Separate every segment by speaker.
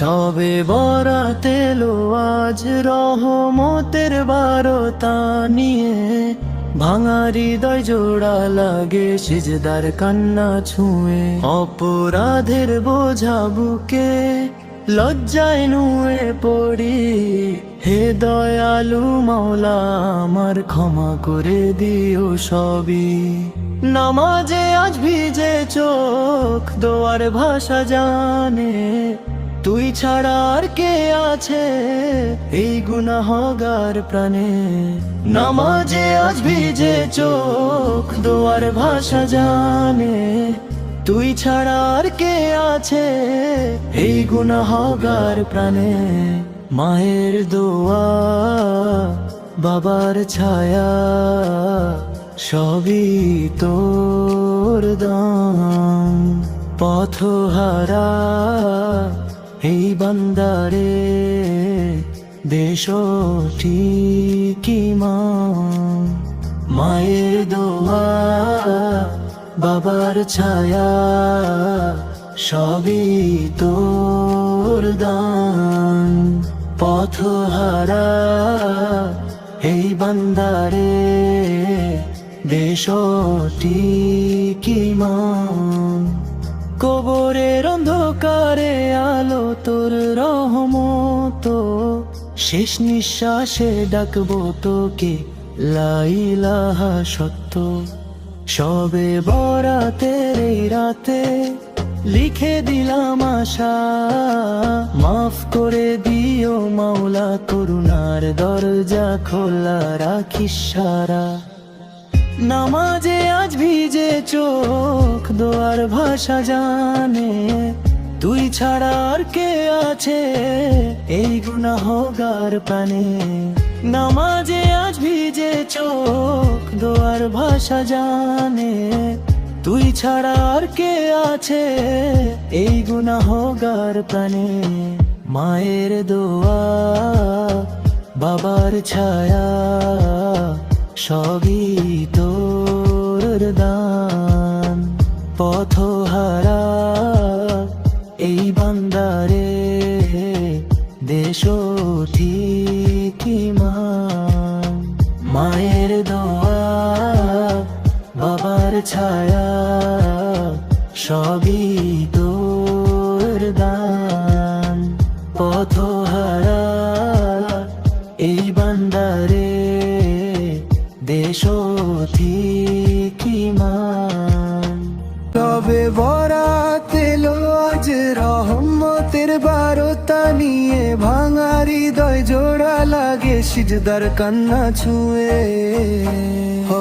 Speaker 1: সবে বরাত এলো আজ রহমতের বারতা নিয়ে, ভাঙা হৃদয় জোড়া লাগে সিজদার কান্না ছুঁয়ে। অপরাধের বোঝা বুকে লজ্জায় নুয়ে পড়ি, হে দয়ালু মাওলা আমার ক্ষমা করে দিও সবই। নামাজে আজ ভিজে চোখ দোয়ার ভাষা জানে, তুই ছাড়া আর কে আছে এই গুনাহগার প্রাণে। নামাজে আজ ভিজে চোখ দোয়ার ভাষা জানে, তুই ছাড়া আর কে আছে এই গুনাহগার প্রাণে। মায়ের দোয়া বাবার ছায়া সবই তোর দান, পথহারা এই বান্দারে দেশ ঠিকই মান। মায়ের দোয়া বাবার ছায়া সবই তোর দান, পথহারা এই বান্দারে দেশ ঠিকই মান। কবরের অন্ধকারে আলো তোর রহমত, শেষ নিঃশ্বাসে ডাকবো তোকে লা ইলাহা সত্য। সবে বরাতের এই রাতে লিখে দিলাম আশা, মাফ করে দিও মাওলা করুণার দরজা খোলা রাখিস সারা। নামাজে আজ ভিজে চোখ দোয়ার ভাষা জানে, তুই ছাড়া আর কে আছে এই গুনাহগার প্রাণে। নামাজে আজ ভিজে চোখ দোয়ার ভাষা জানে, তুই ছাড়া আর কে আছে এই গুনাহগার প্রাণে। মায়ের দোয়া বাবার ছায়া সবই তোর দান, পথহারা এই বান্দারে দেশ ঠিকই মান। মায়ের দোয়া বাবার ছায়া সবই তোর দান, পথহারা এই বান্দারে দেশ ঠিকই মান।
Speaker 2: তবে বরাত এলো আজ রহমতের বারতা নিয়ে, ভাঙা হৃদয় জোড়া লাগে সিজদার কান্না ছুঁয়ে।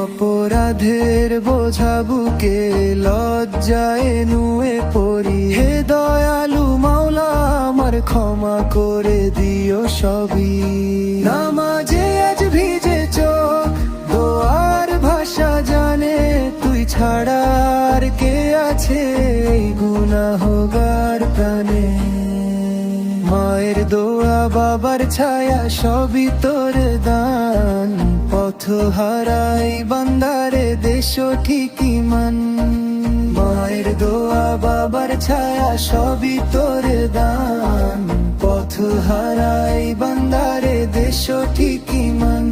Speaker 2: অপরাধের বোঝা বুকে লজ্জায় নুয়ে পড়ি, হে দয়ালু মাওলা আমার ক্ষমা করে দিও সবই। নামাজে আজ ভিজে চোখ দোয়ার ভাষা জানে, তুই ছাড়া আর কে আছে এই গুনাহগার প্রাণে। মায়ের দোয়া বাবার ছায়া সবই তোর দান, পথহারা এই বান্দারে দেশ ঠিকই মান। মায়ের দোয়া বাবার ছায়া সবই তোর দান, পথহারা এই বান্দারে দেশ ঠিকই মান।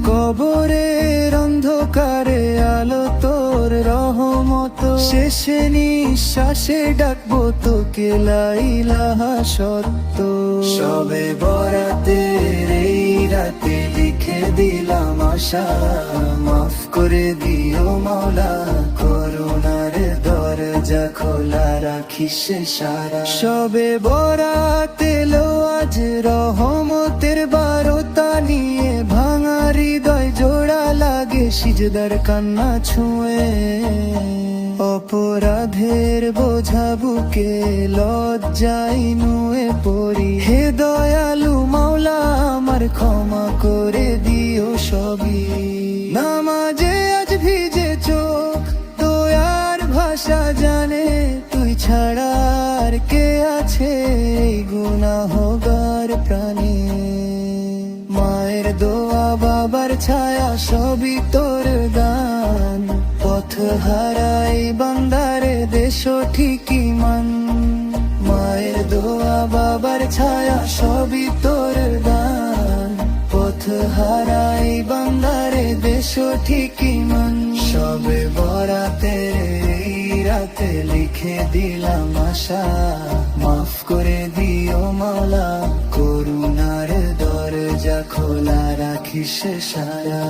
Speaker 2: কবরের অন্ধকারে আলো তোর রহমত, শেষে নিঃশ্বাসে ডাকবো তোকে লা ইলাহা সত্য। সবে বরাতের এই রাতে লিখে দিলাম আশা, মাফ করে দিও মাওলা করুণার দরজা খোলা রাখিস সারা। সবে বরাত এলো আজ রহমতের বারতা নিয়ে, ভাঙা হৃদয় জোড়া লাগে সিজদার কান্না ছুঁয়ে। অপরাধের বোঝা বুকে লজ্জায় নুয়ে পড়ি, হে দয়ালু মাওলা আমার ক্ষমা করে দিও সবই। নামাজে আজ ভিজে চোখ দয়ার ভাষা জানে, তুই ছাড়া আর কে আছে এই গুনাহগার প্রাণে। মায়ের দোয়া বাবার ছায়া সবই তোর দান, পথহারা এই বান্দারে দেশ ঠিকই মান। মায়ের দোয়া বাবার ছায়া সবই তোর দান পথ হারাই বান্দারে দেশ ঠিকই মান সবে বরাতে এই রাতে লিখে দিলাম আশা মাফ করে দিও মাওলা করুণার দরজা খোলা রাখিস সারা